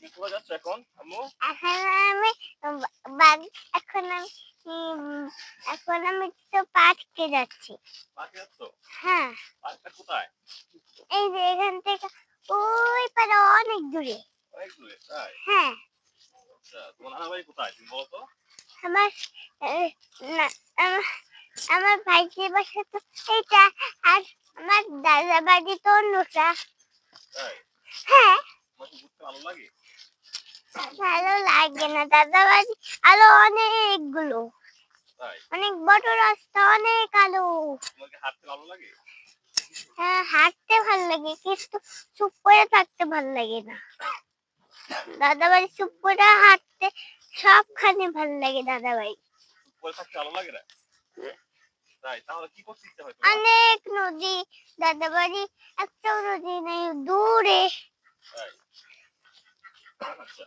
তুমি কোথায় যাচ্ছ এখন আম্মু? এখন আমি বাগ এখন আমি এখন আমি তো পার্কে যাচ্ছি। পার্কে যাচ্ছ? হ্যাঁ, পার্কটা কোথায়? এই যে এখান থেকে ওই পারে অনেক দূরে। অনেক দূরে, তাই? হ্যাঁ, আচ্ছা, তোমার নানার বাড়ি কোথায় তুমি বলো তো? আমার না আমার আমার ভাইজির বাসা তো এইটা, আর আমার দাদা বাড়ি তো অন্যটা। তাই? হ্যাঁ, তোমার কি ঘুরতে ভালো লাগে? ভালো লাগে না, দাদা বাড়ি আরো অনেকগুলো, তাই? অনেক বড় রাস্তা, অনেক আলো। তোমার কি হাঁটতে ভালো লাগে? হ্যাঁ, হাঁটতে ভালো লাগে কিন্তু চুপ করে থাকতে ভালো লাগে না। দাদা বাড়ি চুপ করে হাঁটতে সবখানে ভালো লাগে দাদা বাড়ি। পরে থাকতে ভালো লাগে না? তাই? তাহলে কি করতে ইচ্ছে হয় তোমার? অনেক নদী, দাদা বাড়ি একটাও নদী নেই, দূরে। তাই? আচ্ছা।